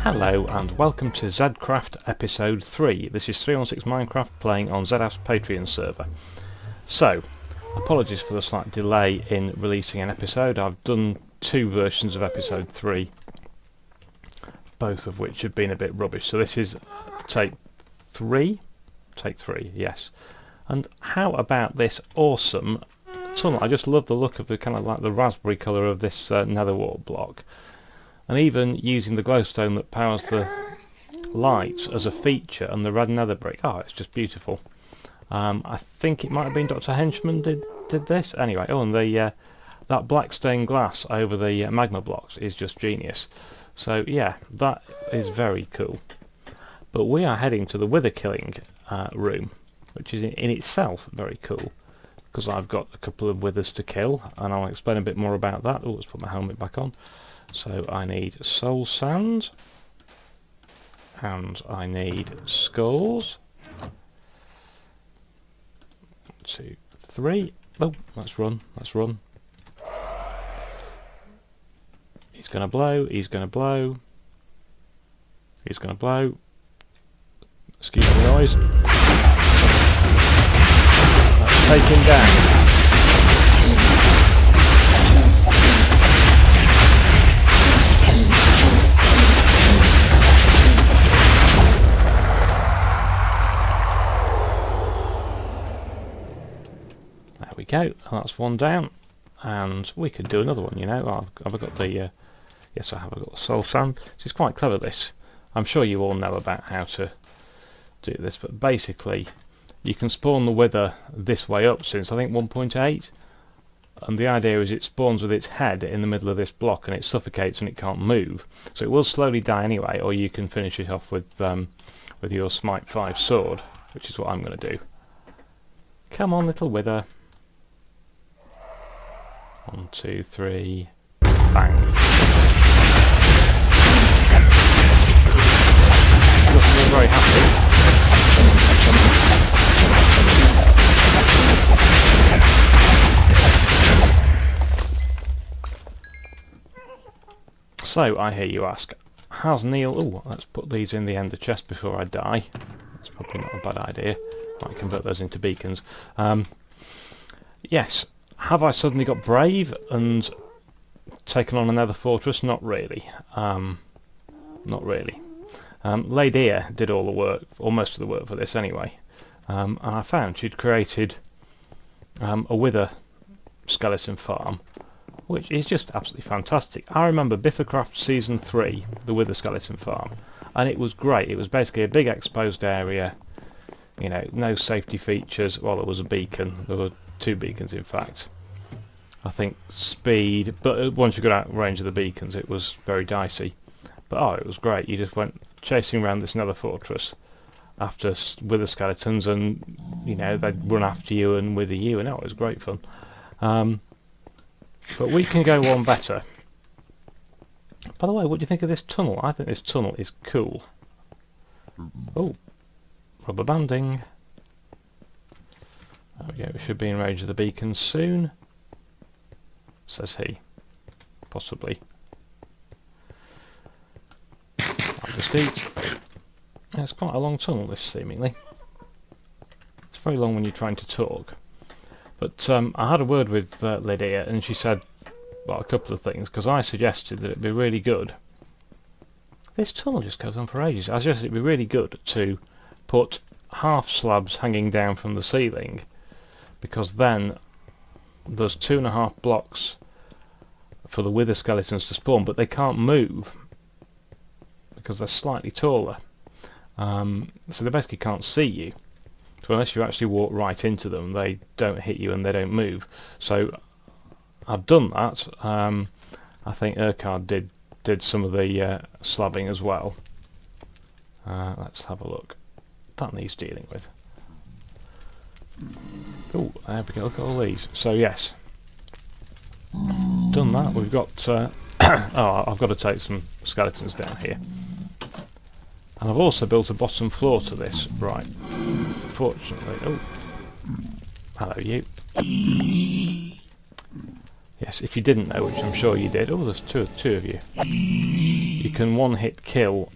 Hello and welcome to Zedcraft episode 3. This is 316 Minecraft playing on Zedaph's Patreon server. So, apologies for the slight delay in releasing an episode. I've done two versions of episode 3, both of which have been a bit rubbish. So this is take 3? Take 3, yes. And how about this awesome tunnel? I just love the look of the kind of like the raspberry colour of this nether wart block. And even using the glowstone that powers the lights as a feature and the red nether brick. Oh, it's just beautiful. I think it might have been Dr. Henchman did this. Anyway, oh, and the that black stained glass over the magma blocks is just genius. So yeah, that is very cool. But we are heading to the wither killing room, which is in itself very cool, because I've got a couple of withers to kill, and I'll explain a bit more about that. Oh, let's put my helmet back on. So I need soul sand, and I need skulls. 1, 2, 3. Oh, let's run, let's run. He's going to blow, he's going to blow. He's going to blow. Excuse the noise. Let's take him down. There we go, that's one down, and we could do another one, you know. I've got the, yes I have, I've got the soul sand. This is quite clever, this. I'm sure you all know about how to do this, but basically you can spawn the wither this way up since I think 1.8, and the idea is it spawns with its head in the middle of this block and it suffocates and it can't move, so it will slowly die anyway, or you can finish it off with your Smite 5 sword, which is what I'm going to do. Come on, little wither. 1, 2, 3, bang. Doesn't look very happy. So, I hear you ask, has Neil... Oh, let's put these in the ender chest before I die. That's probably not a bad idea. Might convert those into beacons. Yes. Have I suddenly got brave and taken on another fortress? Not really. Not really. Lady did all the work, or most of the work for this anyway. And I found she'd created a wither skeleton farm, which is just absolutely fantastic. I remember Zedcraft Season 3, the wither skeleton farm, and it was great. It was basically a big exposed area, you know, no safety features. Well, there was a beacon. There were 2 beacons in fact. I think speed, but once you got out of range of the beacons it was very dicey. But oh, it was great. You just went chasing around this nether fortress after wither skeletons, and you know, they'd run after you and wither you, and it was great fun. But we can go one better. By the way, what do you think of this tunnel? I think this tunnel is cool. Oh, rubber banding. There we go, we should be in range of the beacons soon, says he. Possibly. I'll just eat. Yeah, it's quite a long tunnel, this, seemingly. It's very long when you're trying to talk. But I had a word with Lydia, and she said, well, a couple of things, because I suggested that it'd be really good. This tunnel just goes on for ages. I suggested it'd be really good to put half slabs hanging down from the ceiling, because then there's 2.5 blocks for the wither skeletons to spawn, but they can't move because they're slightly taller, so they basically can't see you. So unless you actually walk right into them, they don't hit you and they don't move. So I've done that. I think Urquhart did some of the slabbing as well. Let's have a look. That needs dealing with. Oh, there we go, look at all these. So yes, done that. We've got oh, I've got to take some skeletons down here, and I've also built a bottom floor to this. Right, fortunately. Oh, hello you. Yeah, Yes, if you didn't know, which I'm sure you did. Oh, there's two of you. You can one-hit kill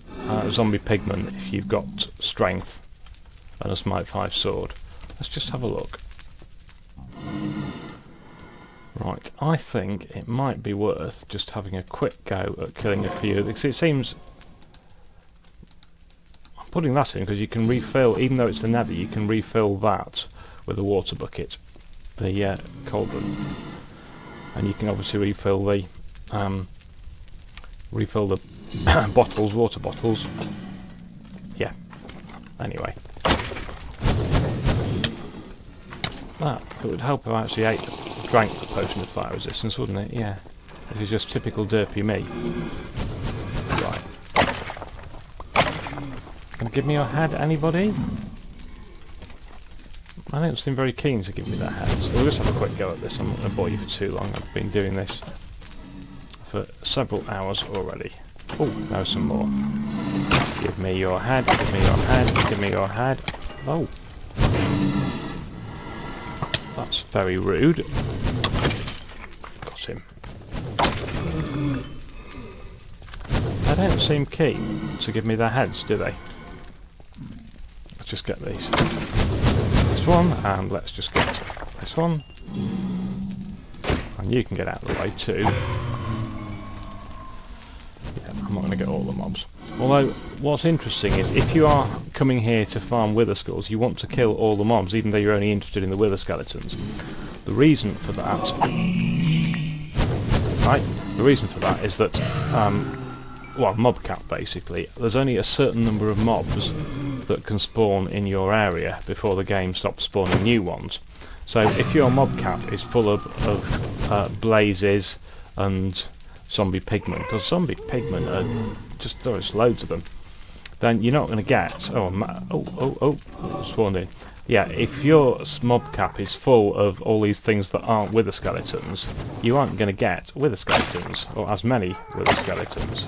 zombie pigmen if you've got strength and a Smite 5 sword. Let's just have a look. Right, I think it might be worth just having a quick go at killing a few, because it seems... I'm putting that in because you can refill, even though it's the nether, you can refill that with a water bucket, the cauldron. And you can obviously refill the bottles, water bottles. Yeah, anyway. That, it would help if I actually drank the potion of fire resistance, wouldn't it? Yeah. This is just typical derpy me. Right. Can you give me your head, anybody? I don't seem very keen to give me that head, so we'll just have a quick go at this. I'm not going to bore you for too long. I've been doing this for several hours already. Oh, there's some more. Give me your head, give me your head, give me your head. Oh. That's very rude. Got him. They don't seem keen to give me their heads, do they? Let's just get these. This one, and let's just get this one. And you can get out of the way too. Yeah, I'm not going to get all the mobs. Although, what's interesting is, if you are coming here to farm wither skulls, you want to kill all the mobs, even though you're only interested in the wither skeletons. The reason for that... Right, the reason for that is that, well, mob cap basically, there's only a certain number of mobs that can spawn in your area before the game stops spawning new ones. So if your mob cap is full of blazes and zombie pigmen, because zombie pigmen are just, there's loads of them, then you're not going to get... spawned in. Yeah, if your mob cap is full of all these things that aren't wither skeletons, you aren't going to get wither skeletons, or as many wither skeletons.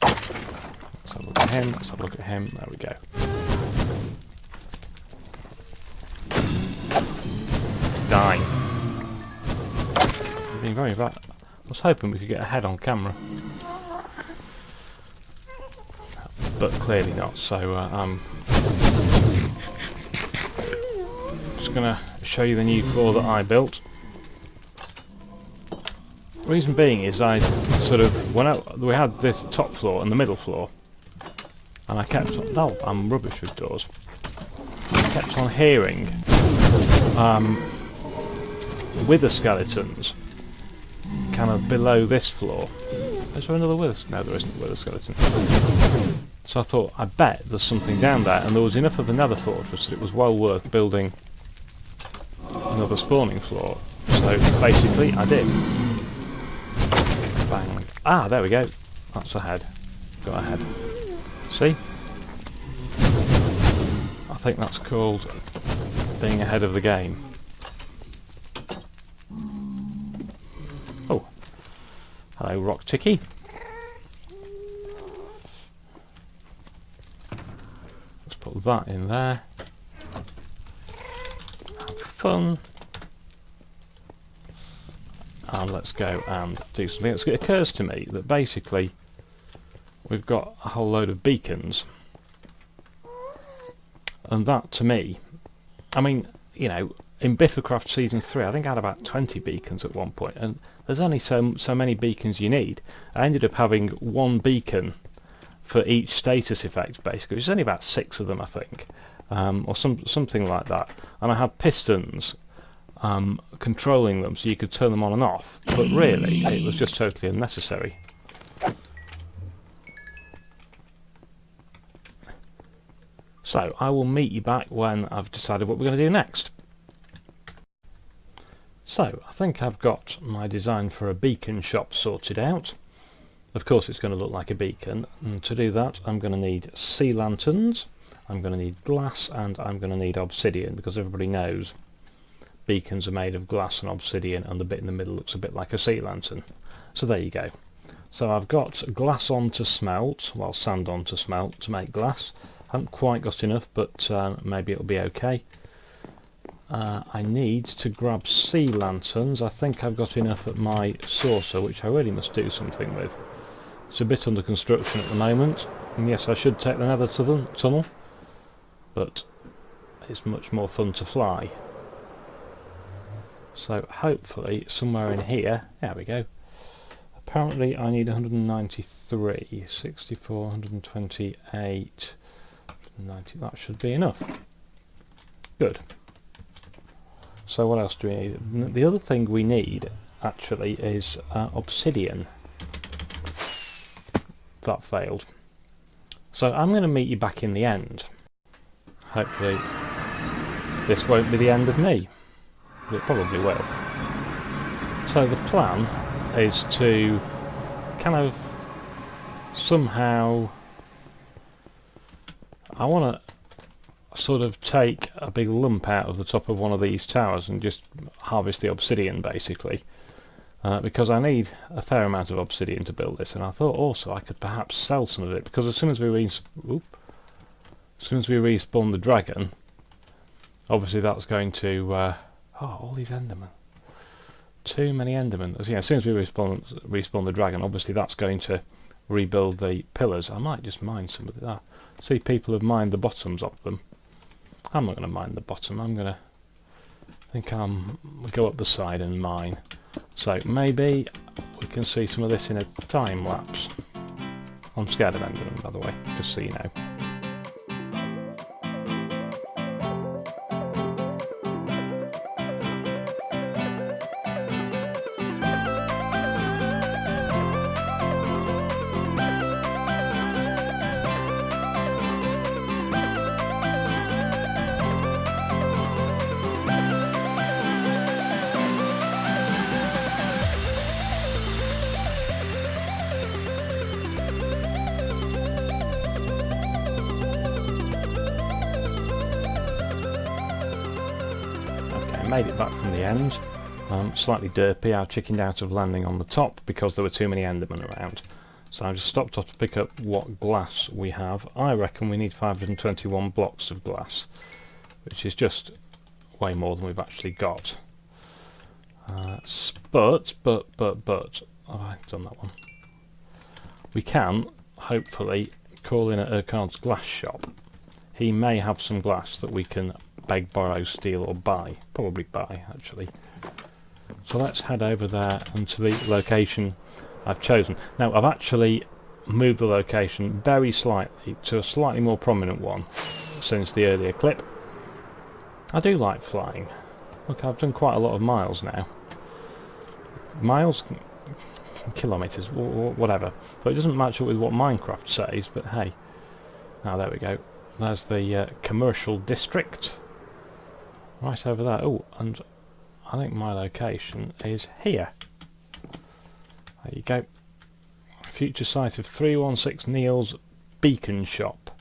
Let's have a look at him, let's have a look at him, there we go. Die. You're being very bad. I was hoping we could get a head on camera. But clearly not, so I'm just going to show you the new floor that I built. Reason being is I sort of, we had this top floor and the middle floor, and I kept on, oh, I'm rubbish with doors. I kept on hearing wither skeletons kind of below this floor. Is there another wither? No, there isn't a wither skeleton. So I thought, I bet there's something down there, and there was enough of the nether fortress that it was well worth building another spawning floor. So basically, I did. Bang. Ah, there we go. That's a head. Got a head. See? I think that's called being ahead of the game. Oh. Hello, Rock Chicky. Let's put that in there. Have fun. And let's go and do something. It occurs to me that basically we've got a whole load of beacons, and that to me, I mean, you know, in Zedcraft Season 3 I think I had about 20 beacons at one point, and there's only so many beacons you need. I ended up having one beacon for each status effect basically. There's only about 6 of them I think, or something like that, and I had pistons controlling them so you could turn them on and off, but really it was just totally unnecessary. So I will meet you back when I've decided what we're going to do next. So I think I've got my design for a beacon shop sorted out. Of course it's going to look like a beacon, and to do that I'm going to need sea lanterns, I'm going to need glass, and I'm going to need obsidian, because everybody knows beacons are made of glass and obsidian, and the bit in the middle looks a bit like a sea lantern. So there you go. So I've got glass on to smelt, well, sand on to smelt to make glass. I haven't quite got enough, but maybe it'll be okay. I need to grab sea lanterns. I think I've got enough at my saucer, which I really must do something with. It's a bit under construction at the moment, and yes, I should take the nether tunnel, but it's much more fun to fly. So hopefully somewhere in here, there we go. Apparently I need 193, 64, 128, 90, that should be enough. Good. So what else do we need? The other thing we need actually is obsidian. That failed. So I'm going to meet you back in the end. Hopefully this won't be the end of me. It probably will. So the plan is to kind of somehow, I want to sort of take a big lump out of the top of one of these towers and just harvest the obsidian basically, because I need a fair amount of obsidian to build this, and I thought also I could perhaps sell some of it, because as soon as we respawn the dragon, obviously that's going to oh, all these endermen, too many endermen. Yeah, as soon as we respawn the dragon, obviously that's going to rebuild the pillars. I might just mine some of that. See, people have mined the bottoms of them. I'm not going to mine the bottom. I'm going to go up the side and mine. So maybe we can see some of this in a time lapse. I'm scared of endermen, by the way, just so you know. Made it back from the end. Slightly derpy. I chickened out of landing on the top because there were too many endermen around. So I just stopped off to pick up what glass we have. I reckon we need 521 blocks of glass, which is just way more than we've actually got. But have I done that one? We can hopefully call in at Urquhart's glass shop. He may have some glass that we can beg, borrow, steal or buy. Probably buy actually. So let's head over there and to the location I've chosen. Now I've actually moved the location very slightly to a slightly more prominent one since the earlier clip. I do like flying. Look, I've done quite a lot of miles now. Miles? Kilometres, whatever. But it doesn't match up with what Minecraft says, but hey. Now there we go. There's the commercial district. Right over there. Oh, and I think my location is here. There you go. Future site of 316 Neil's Beacon Shop.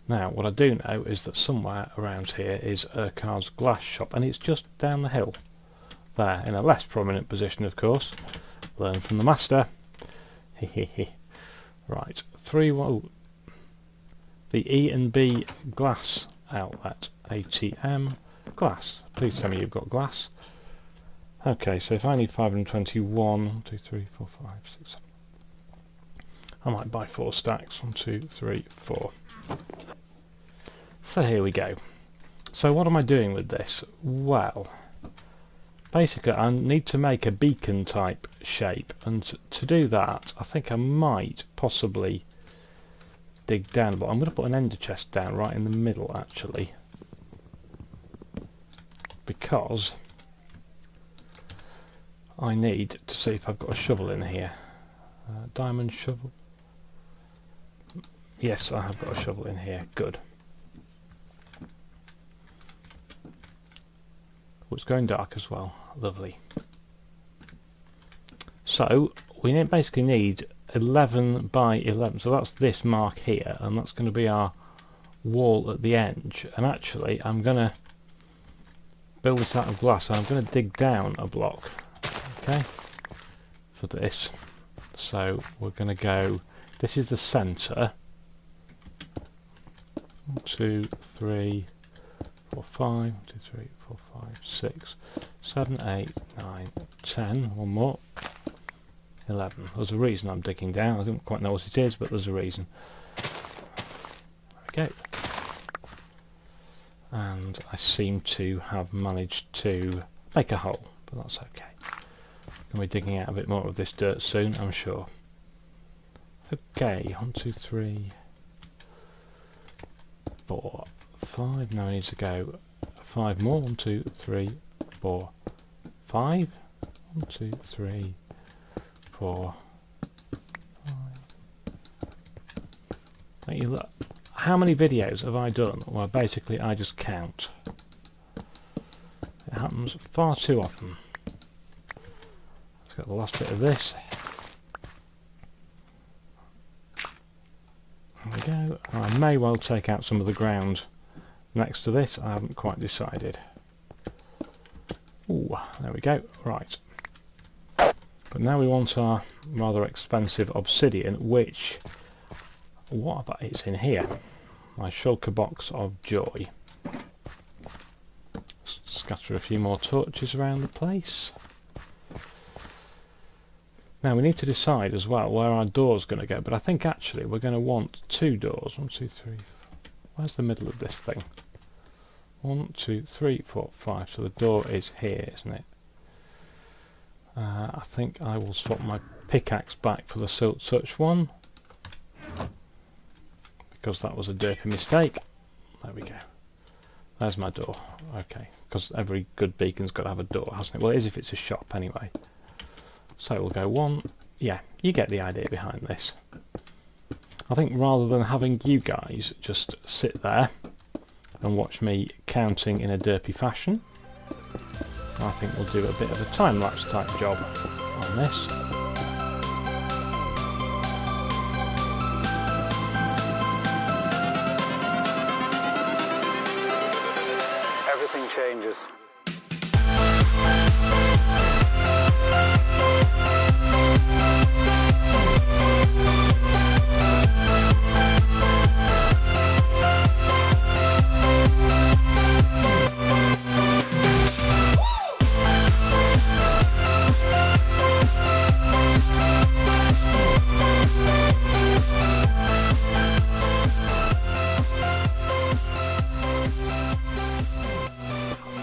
Now, what I do know is that somewhere around here is Urquhart's glass shop, and it's just down the hill. There, in a less prominent position, of course. Learn from the master. Hehehe. Right, the E&B glass outlet. ATM. Glass. Please tell me you've got glass. Okay, so if I need 521, 1, 2, 3, 4, 5, 6, 7. I might buy 4 stacks. 1, 2, 3, 4. So here we go. So what am I doing with this? Well, basically I need to make a beacon type shape, and to do that I think I might possibly dig down, but I'm going to put an ender chest down right in the middle actually, because I need to see if I've got a shovel in here. Diamond shovel. Yes, I have got a shovel in here. Good. Oh, it's going dark as well. Lovely. So we basically need 11 by 11. So that's this mark here, and that's going to be our wall at the edge. And actually, I'm going to build this out of glass, and I'm going to dig down a block. Okay, for this. So we're going to go, this is the centre. 1, 2, 3, 4, 5, 1, 2, 3, 4, 5, 6, 7, 8, 9, 10. One more. 11. There's a reason I'm digging down. I don't quite know what it is, but there's a reason. There we go. And I seem to have managed to make a hole, but that's okay. Going to be digging out a bit more of this dirt soon, I'm sure. Okay, 1, 2, 3, 4, 5. Now I need to go 5 more. 1, 2, 3, 4, 5. 1, 2, 3, 4, 5. Don't you look? How many videos have I done where basically I just count? It happens far too often. Let's get the last bit of this. There we go. I may well take out some of the ground next to this. I haven't quite decided. Ooh, there we go. Right. But now we want our rather expensive obsidian, which... what have I? It's in here. My shulker box of joy. Scatter a few more torches around the place. Now we need to decide as well where our door's going to go, but I think actually we're going to want 2 doors. 1, 2, 3, 4. Where's the middle of this thing? 1, 2, 3, 4, 5. So the door is here, isn't it? I think I will swap my pickaxe back for the silk touch one, because that was a derpy mistake. There we go. There's my door. Okay, because every good beacon's got to have a door, hasn't it? Well, it is if it's a shop anyway. So we'll go 1. Yeah, you get the idea behind this. I think rather than having you guys just sit there and watch me counting in a derpy fashion, I think we'll do a bit of a time-lapse type job on this. Everything changes.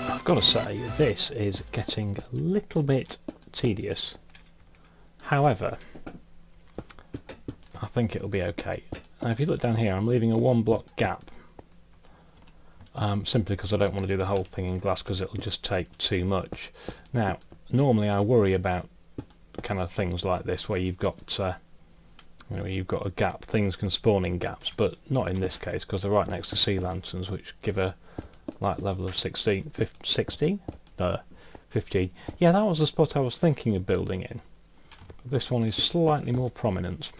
I've got to say, this is getting a little bit tedious. However, I think it'll be okay. Now if you look down here, I'm leaving a 1 block gap. Simply because I don't want to do the whole thing in glass, because it'll just take too much. Now, normally I worry about kind of things like this, where you've got you've got a gap, things can spawn in gaps, but not in this case, because they're right next to sea lanterns, which give a light level of 16, 15? No, 15. Yeah, that was the spot I was thinking of building in. This one is slightly more prominent.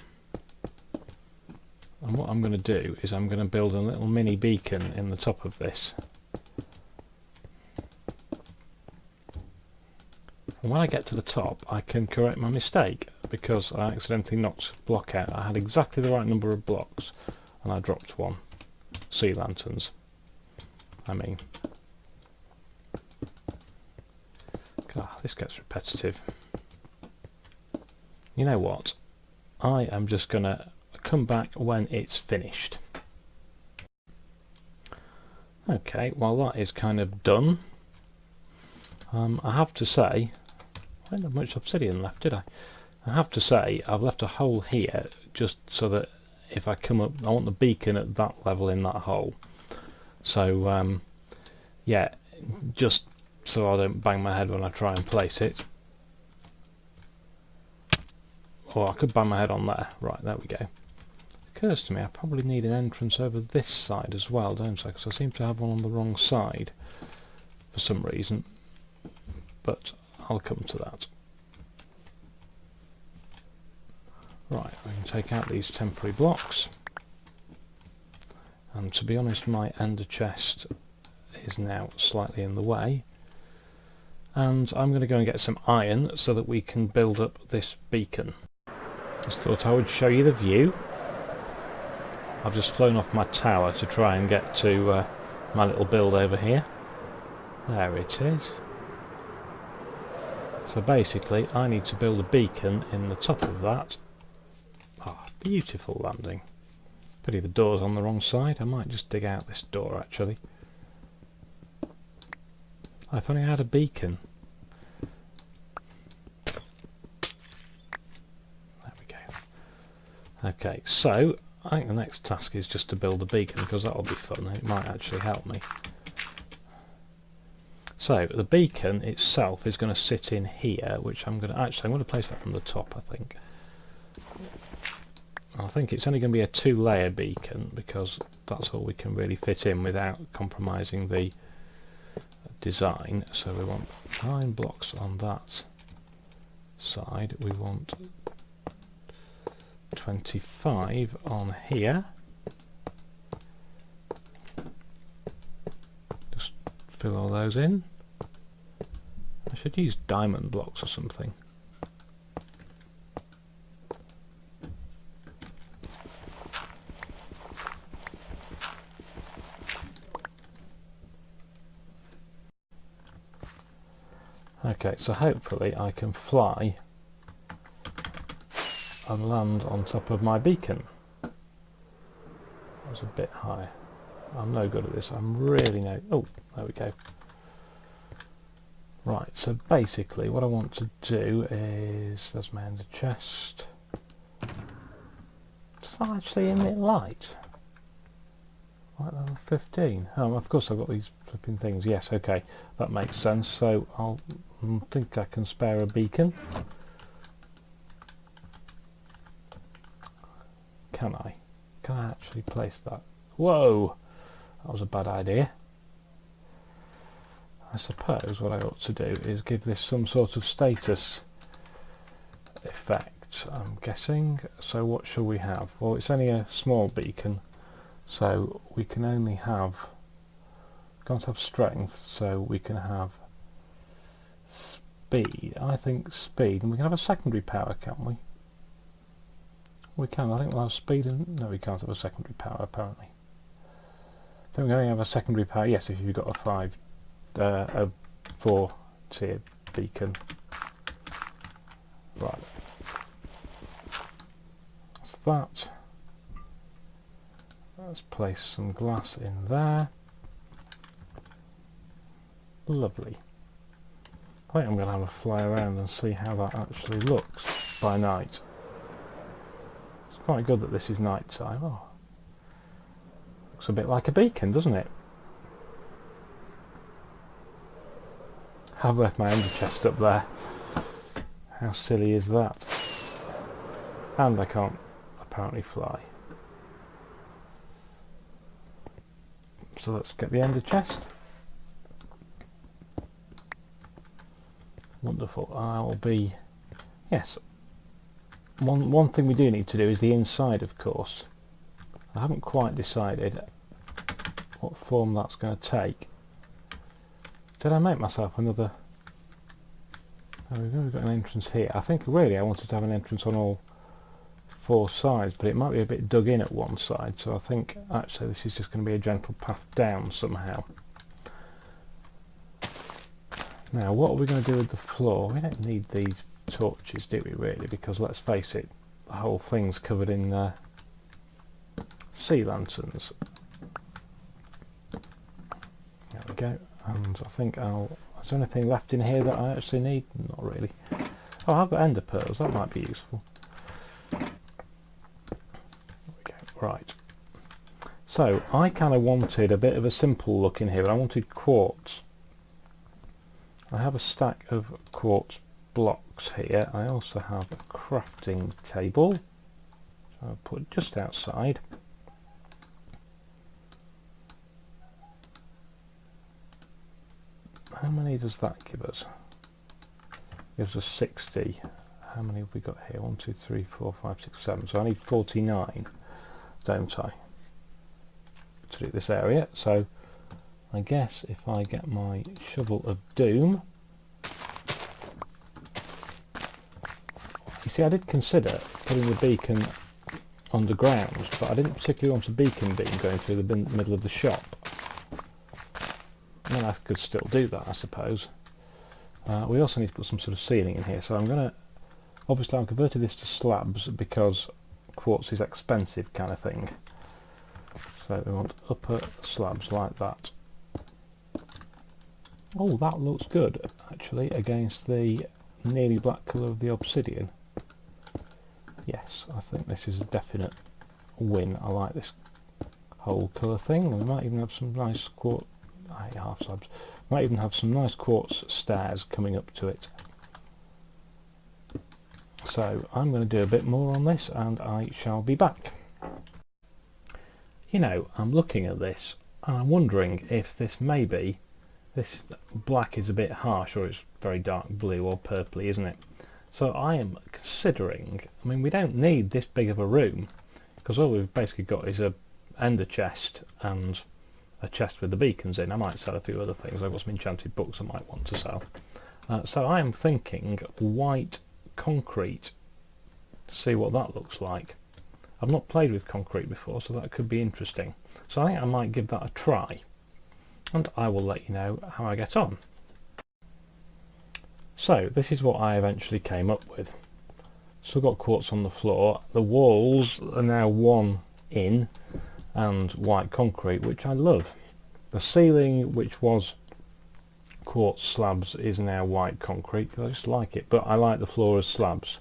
And what I'm going to do is I'm going to build a little mini beacon in the top of this. And when I get to the top, I can correct my mistake, because I accidentally knocked block out. I had exactly the right number of blocks, and I dropped one. Sea lanterns. I mean, God, this gets repetitive. You know what? I am just going to come back when it's finished. Okay, well that is kind of done. I have to say, I didn't have much obsidian left, did I? I have to say, I've left a hole here just so that if I come up, I want the beacon at that level in that hole. So, yeah, just so I don't bang my head when I try and place it. Or I could bang my head on there. Right, there we go. It occurs to me I probably need an entrance over this side as well, don't I? Because I seem to have one on the wrong side for some reason. But I'll come to that. Right, I can take out these temporary blocks. And to be honest, my ender chest is now slightly in the way. And I'm going to go and get some iron so that we can build up this beacon. Just thought I would show you the view. I've just flown off my tower to try and get to my little build over here. There it is. So basically I need to build a beacon in the top of that. Ah, beautiful landing. Pity the door's on the wrong side. I might just dig out this door actually. If only I had a beacon. There we go. Okay, so I think the next task is just to build a beacon because that'll be fun and it might actually help me. So the beacon itself is going to sit in here, which I'm going to place that from the top, I think. I think it's only going to be a 2-layer beacon because that's all we can really fit in without compromising the design. So we want 9 blocks on that side. We want 25 on here. Just fill all those in. I should use diamond blocks or something. Okay, so hopefully I can fly and land on top of my beacon. That was a bit high. I'm no good at this. I'm really no... Oh, there we go. Right, so basically what I want to do is... There's my ender chest. Does that actually emit light? Light level 15. Oh, of course I've got these flipping things. Yes, okay, that makes sense. So I'll think I can spare a beacon. Can I? Can I actually place that? Whoa! That was a bad idea. I suppose what I ought to do is give this some sort of status effect, I'm guessing. So what shall we have? Well, it's only a small beacon, so we can only have... Can't have strength, so we can have speed. I think speed, and we can have a secondary power, can't we? We can. I think we'll have speed and... No, we can't have a secondary power, apparently. I think we only have a secondary power, yes, if you've got a 4-tier beacon. Right. That's that. Let's place some glass in there. Lovely. I think I'm going to have a fly around and see how that actually looks by night. It's quite good that this is night time. Oh, looks a bit like a beacon, doesn't it? I've left my ender chest up there. How silly is that? And I can't apparently fly. So let's get the ender chest. Wonderful. I'll be... Yes. One thing we do need to do is the inside, of course. I haven't quite decided what form that's going to take. Did I make myself another... Oh, we've got an entrance here. I think really I wanted to have an entrance on all 4 sides, but it might be a bit dug in at one side, so I think actually this is just going to be a gentle path down somehow. Now what are we going to do with the floor? We don't need these torches, do we really? Because let's face it, the whole thing's covered in sea lanterns. There we go. And I think is there anything left in here that I actually need? Not really. Oh, I've got ender pearls, that might be useful. There we go. Right. So I kind of wanted a bit of a simple look in here. I wanted quartz. I have a stack of quartz blocks here. I also have a crafting table. So I'll put it just outside. How many does that give us? Gives us 60. How many have we got here? 1, 2, 3, 4, 5, 6, 7. So I need 49, don't I? To do this area. So I guess if I get my shovel of doom. You see, I did consider putting the beacon underground, but I didn't particularly want a beacon beam going through the middle of the shop. then I could still do that, I suppose. We also need to put some sort of ceiling in here, so I'm going to, obviously I've converted this to slabs because quartz is expensive kind of thing. So we want upper slabs like that. Oh, that looks good actually against the nearly black colour of the obsidian. Yes, I think this is a definite win. I like this whole colour thing, and we might even have some nice quartz. Half slabs. Might even have some nice quartz stairs coming up to it. So I'm going to do a bit more on this, and I shall be back. You know, I'm looking at this, and I'm wondering if this maybe this black is a bit harsh, or it's very dark blue or purpley, isn't it? So I am considering, I mean, we don't need this big of a room, because all we've basically got is a ender chest and a chest with the beacons in. I might sell a few other things. I've got some enchanted books I might want to sell. So I am thinking white concrete, to see what that looks like. I've not played with concrete before, so that could be interesting. So I think I might give that a try, and I will let you know how I get on. So this is what I eventually came up with. Still got quartz on the floor. The walls are now 1 in and white concrete, which I love. The ceiling, which was quartz slabs, is now white concrete because I just like it, but I like the floor as slabs.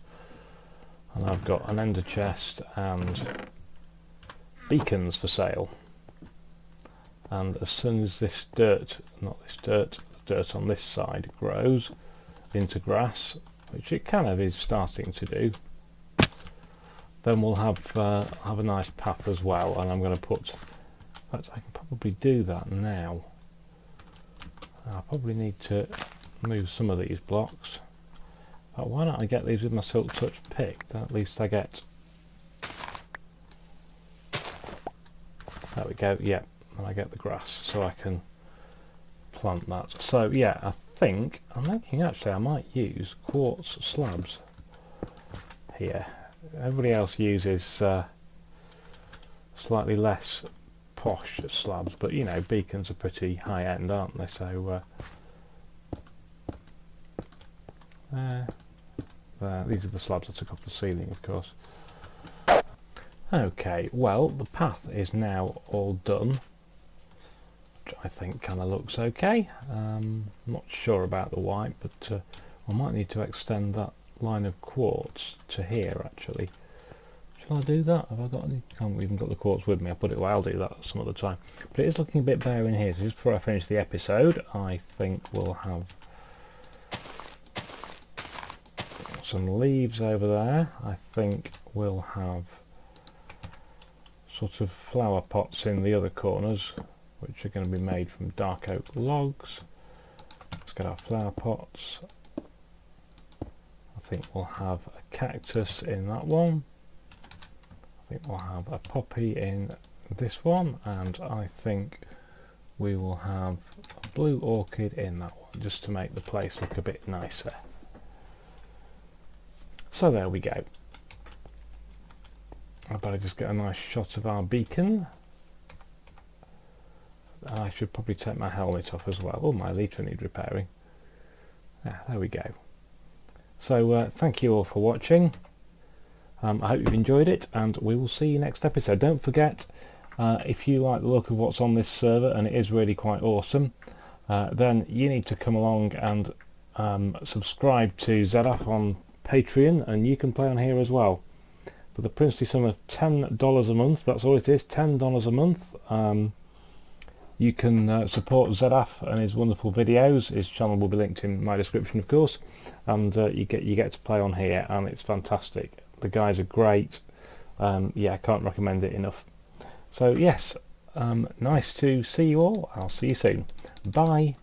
And I've got an ender chest and beacons for sale. And as soon as this dirt, not this dirt, the dirt on this side grows into grass, which it kind of is starting to do, then we'll have a nice path as well. And I'm going to put, in fact I can probably do that now. I probably need to move some of these blocks, but why don't I get these with my Silk Touch pick, then at least I get, there we go, yeah, and I get the grass so I can plant that. So yeah, I think I'm thinking actually I might use quartz slabs here. Everybody else uses slightly less posh slabs, but you know, beacons are pretty high end, aren't they? So these are the slabs I took off the ceiling, of course. Okay, well, the path is now all done, which I think kind of looks okay. Not sure about the white, but I might need to extend that line of quartz to here actually. Shall I do that? Have I got any? I haven't even got the quartz with me. I put it away. I'll do that some other time. But it is looking a bit bare in here. So just before I finish the episode, I think we'll have some leaves over there. I think we'll have sort of flower pots in the other corners, which are going to be made from dark oak logs. Let's get our flower pots. I think we'll have a cactus in that one. I think we'll have a poppy in this one, and I think we will have a blue orchid in that one, just to make the place look a bit nicer. So there we go. I better just get a nice shot of our beacon. I should probably take my helmet off as well. Oh, my elytra needs repairing. Yeah, there we go. So thank you all for watching. I hope you've enjoyed it, and we will see you next episode. Don't forget, if you like the look of what's on this server, and it is really quite awesome, then you need to come along and subscribe to Zedaph on Patreon, and you can play on here as well. For the princely sum of $10 a month, that's all it is, $10 a month. You can support Zedaph and his wonderful videos. His channel will be linked in my description, of course, and you get to play on here, and it's fantastic. The guys are great. Yeah, I can't recommend it enough. So yes, nice to see you all. I'll see you soon. Bye.